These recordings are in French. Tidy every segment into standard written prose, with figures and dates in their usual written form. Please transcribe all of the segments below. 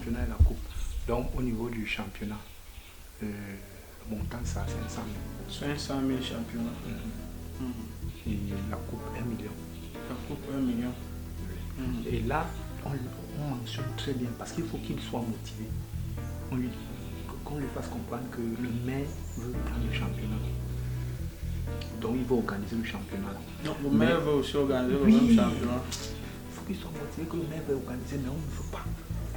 championnat et la coupe. Donc au niveau du championnat, le montant c'est à 500 000. 500 000 championnats. Et la coupe 1 million. La coupe 1 million. Et là, on mentionne très bien parce qu'il faut qu'il soit motivé. Qu'on lui fasse comprendre que le maire veut prendre le championnat. Donc il va organiser le championnat. Donc le maire veut aussi organiser le même championnat. Il faut qu'il soit motivé que le maire veut organiser, mais on ne veut pas.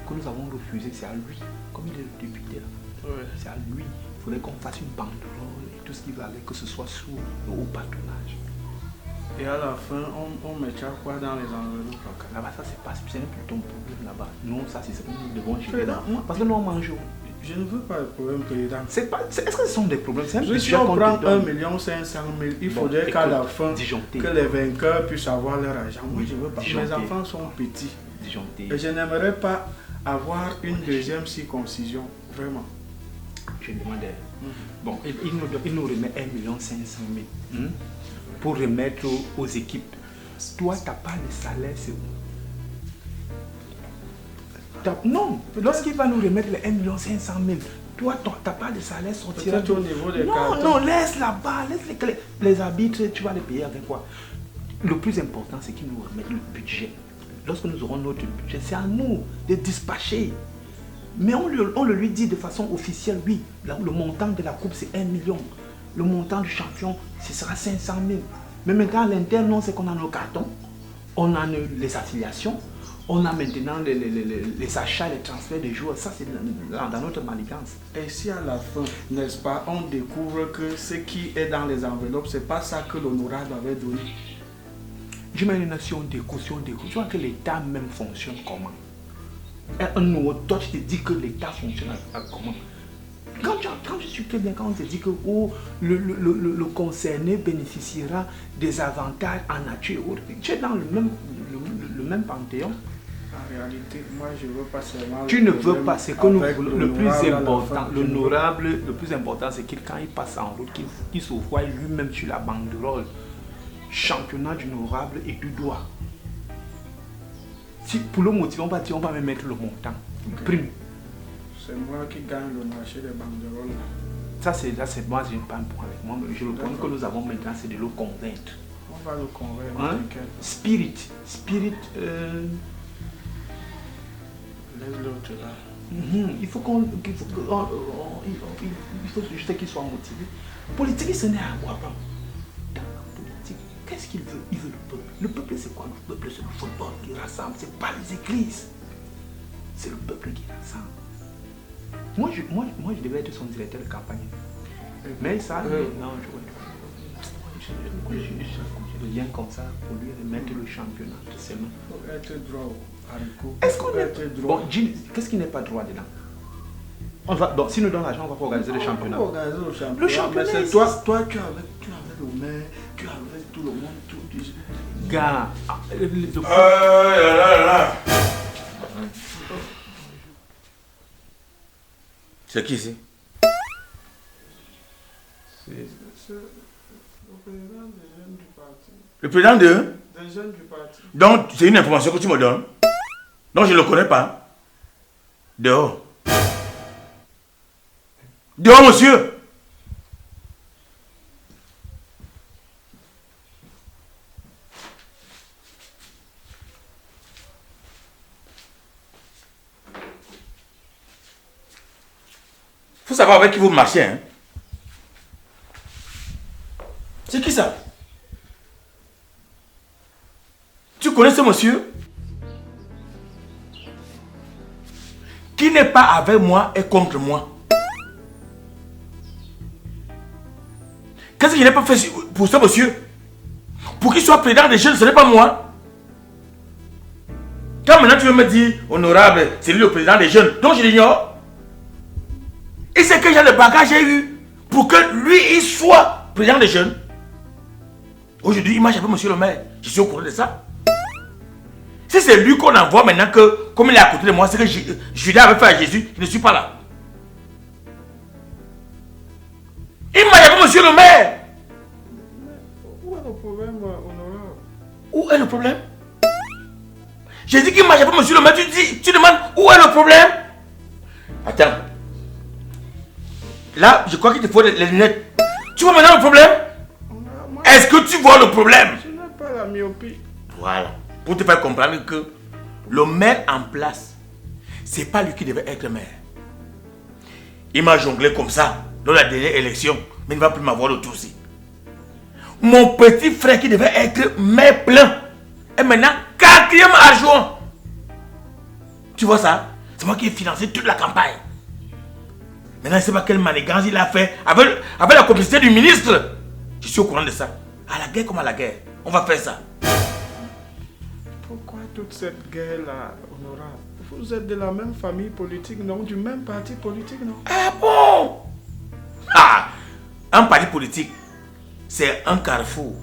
Que nous avons refusé, c'est à lui. Comme il est le député là. Ouais. C'est à lui. Il faudrait qu'on fasse une banderole et tout ce qui va aller, que ce soit sous le haut patronage. Et à la fin, on mettra quoi dans les enveloppes? Donc, là-bas, ça c'est pas, ce n'est plus ton problème là-bas. Nous, ça c'est ce que nous devons gérer là. Parce que nous on mange. Je ne veux pas de problème, président. Est-ce que ce sont des problèmes? Si on prend 1 500 000, il faudrait qu'à la fin, que les vainqueurs puissent avoir leur argent. Moi, je veux pas. Mes enfants sont petits. Et je n'aimerais pas avoir une deuxième circoncision. Vraiment. Je demandais. Bon, il nous remet 1 500 000 pour remettre aux équipes. Toi, tu n'as pas de salaire, c'est où? Non, lorsqu'il va nous remettre les 1 500 000, toi, tu n'as pas de salaire sortir. Peut-être au niveau des cartons. Non, laisse là-bas, laisse les arbitres, tu vas les payer avec quoi? Le plus important, c'est qu'ils nous remettent le budget. Lorsque nous aurons notre budget, c'est à nous de dispatcher. Mais on le lui dit de façon officielle, oui, le montant de la coupe, c'est 1 million. Le montant du champion, ce sera 500 000. Mais maintenant, à l'interne, non, c'est qu'on a nos cartons, on a les affiliations, on a maintenant les achats, les transferts des joueurs. Ça, c'est dans notre manigance. Et si à la fin, n'est-ce pas, on découvre que ce qui est dans les enveloppes, c'est pas ça que l'honorable avait donné. Je mets une notion de caution. Tu vois que l'État même fonctionne comment? Un nouveau touch te dit que l'État fonctionne comment? Quand je suis très bien, quand on te dit que le concerné bénéficiera des avantages en nature, tu es dans le même panthéon. En réalité, moi je veux pas seulement... Tu ne veux pas, c'est que le plus important, l'honorable, le plus important, c'est que quand il passe en route, qu'il se voit lui-même sur la banderole, championnat du honorable et du droit. Si pour le motiver, on va même mettre le montant, prime. C'est moi qui gagne le marché des banderoles. Ça c'est moi, je n'ai pas un point avec moi, mais le point que nous avons maintenant, c'est de le convaincre. On va le convaincre. Hein? Spirit. Laisse l'autre là. Il faut juste qu'il soit motivé. Politique, ce n'est à quoi pas. Dans la politique, qu'est-ce qu'il veut? Il veut le peuple. Le peuple, c'est quoi? Le peuple, c'est le football qui rassemble. C'est pas les églises. C'est le peuple qui rassemble. Moi, je devais être son directeur de campagne. Mais ça, non, je viens comme ça pour lui remettre le championnat de ses mains. Il faut être droit, Haricot. Est-ce qu'on est droit? Bon, qu'est-ce qui n'est pas droit dedans? Donc, si nous donnons l'argent, on va pas organiser le championnat. On va organiser le championnat. Le championnat, mais c'est toi, tu es avec le maire, tu es avec tout le monde, tout. Gars, C'est qui ici? C'est le président des jeunes du parti. Le président de? Des jeunes du parti. Donc, c'est une information que tu me donnes. Donc, je ne le connais pas. Dehors. Dehors, monsieur. Faut savoir avec qui vous marchez, hein. C'est qui ça? Tu connais ce monsieur? Qui n'est pas avec moi et contre moi. Qu'est-ce que je n'ai pas fait pour ce monsieur? Pour qu'il soit président des jeunes, ce n'est pas moi. Quand maintenant tu veux me dire, honorable, c'est lui le président des jeunes, donc je l'ignore. Et c'est quel genre de bagage j'ai eu pour que lui, il soit président des jeunes. Aujourd'hui, il marche avec monsieur le maire. Je suis au courant de ça. Si c'est lui qu'on envoie maintenant que, comme il est à côté de moi, c'est que Judas avait fait à Jésus, je ne suis pas là. Il marche avec monsieur le maire. Où est le problème, honorable? Où est le problème? J'ai dit qu'il marche avec monsieur le maire, tu demandes où est le problème? Attends. Là, je crois qu'il te faut les lunettes. Tu vois maintenant le problème? Est-ce que tu vois le problème? Je n'ai pas la myopie. Voilà. Pour te faire comprendre que le maire en place, c'est pas lui qui devait être maire. Il m'a jonglé comme ça dans la dernière élection, mais il ne va plus m'avoir le tour-ci. Mon petit frère qui devait être maire plein est maintenant 4e adjoint. Tu vois ça? C'est moi qui ai financé toute la campagne. Maintenant, je ne sais pas quelle manigance il a fait avec la complicité du ministre. Je suis au courant de ça. À la guerre comme à la guerre, on va faire ça. Pourquoi toute cette guerre-là, Honorable? Vous êtes de la même famille politique, non? Du même parti politique, non? Ah bon? Ah, un parti politique, c'est un carrefour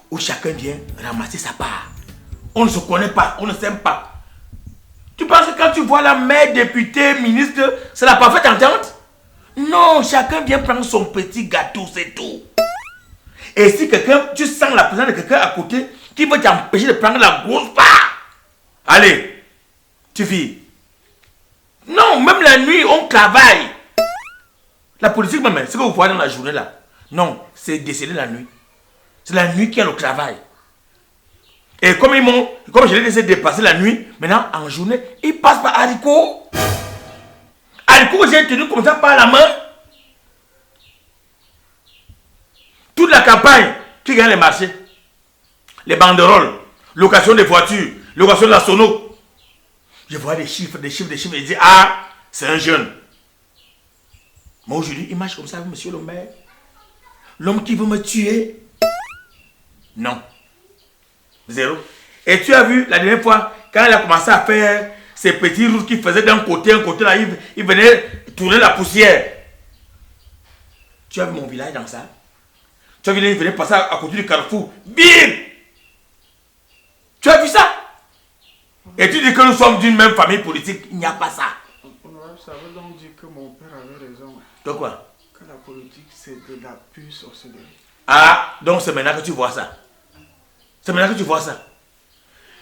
où chacun vient ramasser sa part. On ne se connaît pas, on ne s'aime pas. Tu penses que quand tu vois la maire, député, ministre, c'est la parfaite entente? Non, chacun vient prendre son petit gâteau, c'est tout. Et si quelqu'un, tu sens la présence de quelqu'un à côté qui veut t'empêcher de prendre la grosse part, allez, tu vis. Non, même la nuit, on travaille. La politique, même, ce que vous voyez dans la journée là, non, c'est décédé la nuit. C'est la nuit qui a le travail. Et comme je l'ai laissé dépasser la nuit, maintenant en journée, ils passent par haricot. Haricot, j'ai tenu comme ça par la main. Toute la campagne qui gagne les marchés, les banderoles, location des voitures, location de la sono. Je vois des chiffres, et je dis, ah, c'est un jeune. Moi aujourd'hui, il marche comme ça, monsieur le maire. L'homme qui veut me tuer. Non. Zéro. Et tu as vu la dernière fois, quand il a commencé à faire ces petits routes qu'il faisait d'un côté, un côté là, il venait tourner la poussière. Tu as vu mon village dans ça? Tu as vu, il venait passer à côté du carrefour. Bim! Tu as vu ça? Et tu dis que nous sommes d'une même famille politique. Il n'y a pas ça. Ça veut donc dire que mon père avait raison. De quoi? Que la politique, c'est de la pure sorcellerie. Ah, donc c'est maintenant que tu vois ça. C'est maintenant que tu vois ça.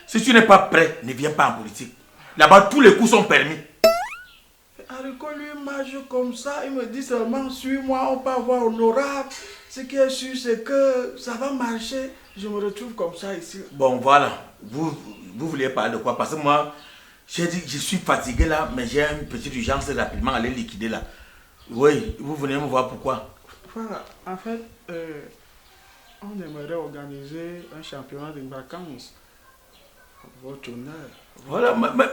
Si tu n'es pas prêt, ne viens pas en politique. Là-bas, tous les coups sont permis. Haricot lui marche comme ça, il me dit seulement suis-moi, on peut avoir Honorable. Ce qui est sûr, c'est que ça va marcher. Je me retrouve comme ça ici. Bon, voilà. Vous vouliez parler de quoi? Parce que moi, j'ai dit je suis fatigué là, mais j'ai une petite urgence rapidement à aller liquider là. Oui, vous venez me voir pourquoi? Voilà, en fait, on aimerait organiser un championnat de vacances. Votre honneur. Voilà, mais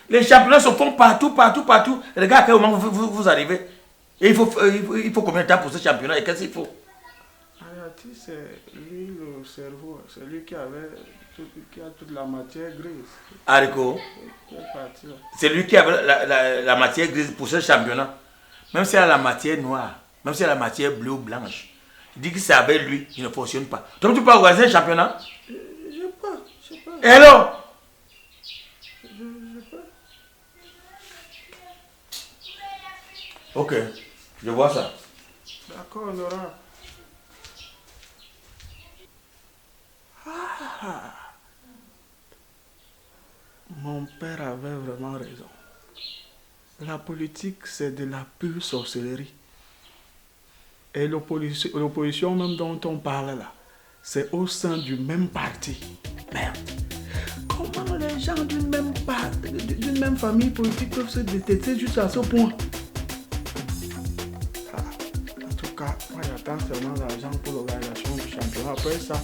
les championnats se font partout. Regarde à quel moment vous arrivez. Et il faut combien de temps pour ce championnat et qu'est-ce qu'il faut? Ayati, c'est lui le cerveau, c'est lui qui a toute la matière grise. Haricot, c'est lui qui avait la matière grise pour ce championnat. Même si elle a la matière noire, même si elle a la matière bleue ou blanche, il dit que c'est avec lui, il ne fonctionne pas. Donc tu peux organiser un championnat? Je peux. Et alors? Je peux. Ok, je vois ça. D'accord, Honorable. Mon père avait vraiment raison. La politique, c'est de la pure sorcellerie. Et l'opposition même dont on parle là, c'est au sein du même parti. Merde. Comment les gens d'une même famille politique peuvent se détester jusqu'à ce point? En tout cas, moi j'attends seulement l'argent pour l'organisation du championnat. Après ça,